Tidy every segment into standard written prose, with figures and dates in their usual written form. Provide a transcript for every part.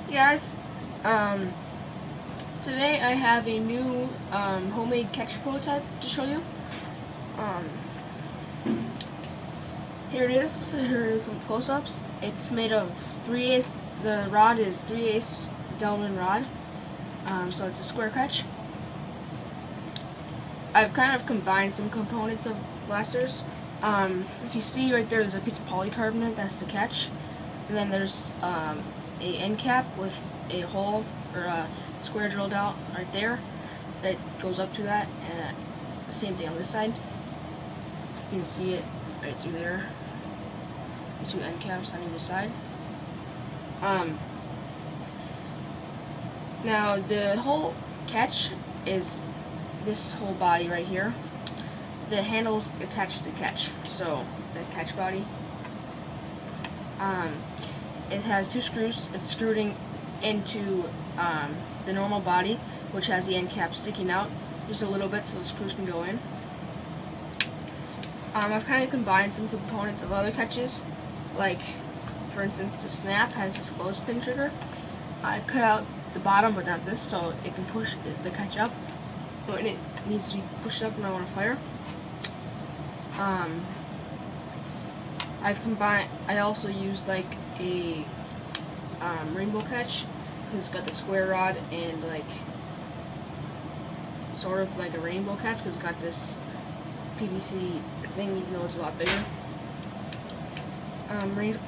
Hey guys, um, today I have a new homemade catch prototype to show you. Um, Here it is. Here are some close-ups. It's made of 3/8. The rod is 3/8 Delrin rod, so it's a square catch. I've kind of combined some components of blasters. If you see right there, there's a piece of polycarbonate. That's the catch, and then there's a end cap with a hole or a square drilled out right there that goes up to that, and the same thing on this side. You can see it right through there. There's two end caps on either side. Now the whole catch is this whole body right here. The handle's attached to the catch, so the catch body. It has two screws. It's screwed into the normal body, which has the end cap sticking out just a little bit so the screws can go in. I've kind of combined some components of other catches, like for instance the snap has this clothespin trigger. I've cut out the bottom but not this, so it can push the catch up when it needs to be pushed up when I want to fire. I also used like a rainbow catch because it's got the square rod and like sort of like a rainbow catch because it's got this PVC thing, even though it's a lot bigger.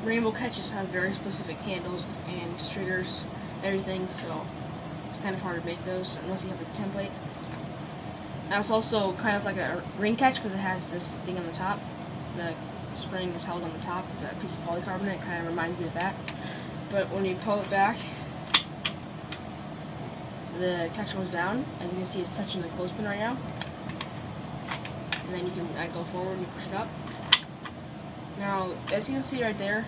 Rainbow catches have very specific handles and triggers and everything, so it's kind of hard to make those unless you have a template. Now it's also kind of like a ring catch because it has this thing on the top. The spring is held on the top of that piece of polycarbonate. It kind of reminds me of that. But when you pull it back, the catch goes down. As you can see, it's touching the clothespin right now. And then you can go forward and push it up. Now, as you can see right there,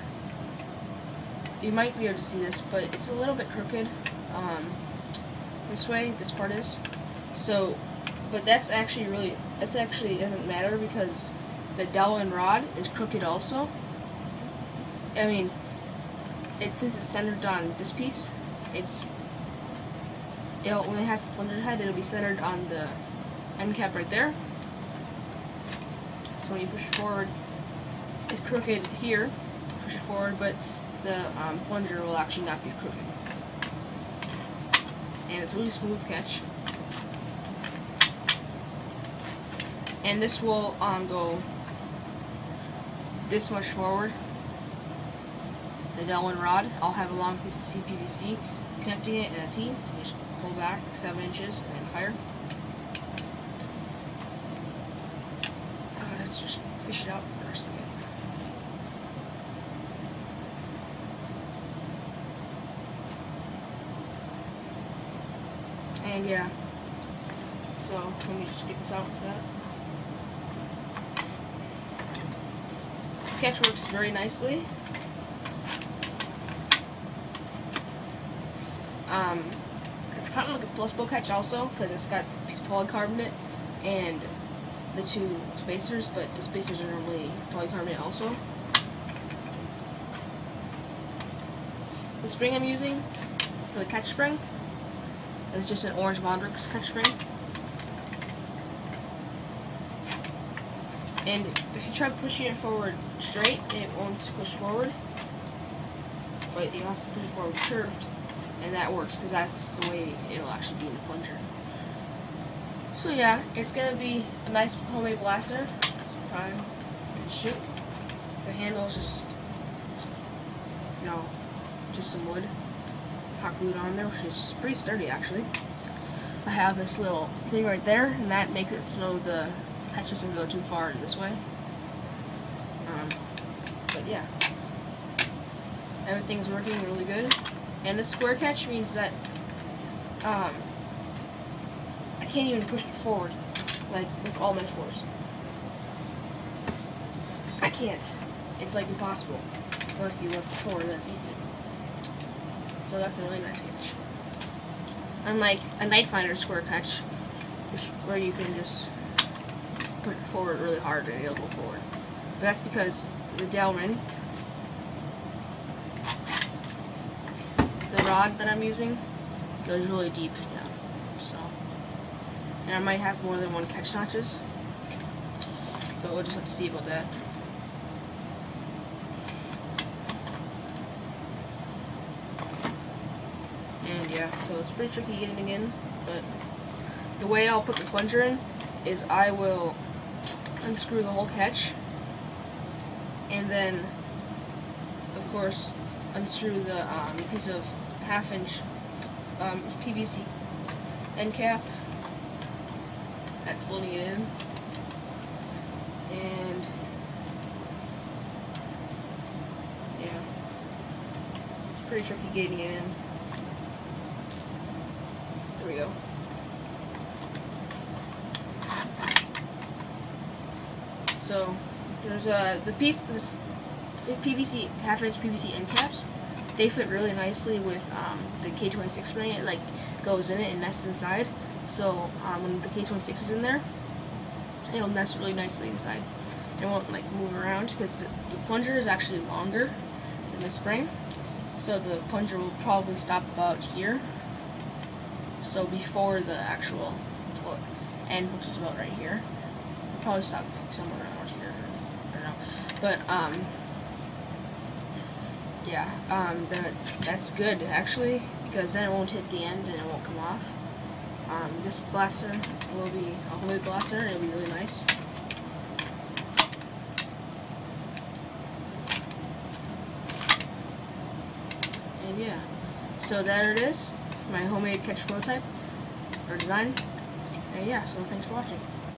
you might be able to see this, but it's a little bit crooked. This way, this part is. So, but that actually doesn't matter because the Delrin rod is crooked also. I mean, since it's centered on this piece, when it has the plunger head, it'll be centered on the end cap right there. So when you push it forward, it's crooked here. Push it forward, but the plunger will actually not be crooked. And it's a really smooth catch. And this will go this much forward. The Delrin rod, I'll have a long piece of CPVC connecting it in a T, so you just pull back 7 inches and then fire. Let's just fish it out for a second. And yeah, so let me just get this out with that. The catch works very nicely. It's kind of like a plus bow catch also because it's got a piece of polycarbonate and the two spacers, but the spacers are normally polycarbonate also. The spring I'm using for the catch spring is just an orange Mondrix catch spring. And if you try pushing it forward straight, it won't push forward. But you have to push it forward curved, and that works because that's the way it'll actually be in the plunger. So yeah, it's gonna be a nice homemade blaster. Prime and shoot. The handle is just, just some wood. Hot glued on there, which is pretty sturdy actually. I have this little thing right there, and that makes it so the catch doesn't go too far this way. But yeah, everything's working really good. And the square catch means that I can't even push it forward, like with all my force. I can't. It's like impossible. Unless you lift it forward, that's easy. So that's a really nice catch. Unlike a Night Finder square catch, where you can just put it forward really hard and it'll go forward. But that's because the Delrin the rod that I'm using goes really deep down. So, and I might have more than one catch notches, but we'll just have to see about that. And yeah, so it's pretty tricky getting it in, but the way I'll put the plunger in is I will unscrew the whole catch, and then, of course, unscrew the piece of 1/2-inch PVC end cap that's holding it in, and yeah, it's pretty tricky getting it in. There we go. So there's the piece, this PVC 1/2-inch PVC end caps. They fit really nicely with the K26 spring. It like goes in it and nests inside. So when the K26 is in there, it'll nest really nicely inside. It won't like move around because the plunger is actually longer than the spring. So the plunger will probably stop about here. So before the actual end, which is about right here, it'll probably stop somewhere around here. I don't know, but yeah, that's good actually, because then it won't hit the end and it won't come off. This blaster will be a homemade blaster, and it'll be really nice. And yeah, so there it is, my homemade catch prototype or design. And yeah, so thanks for watching.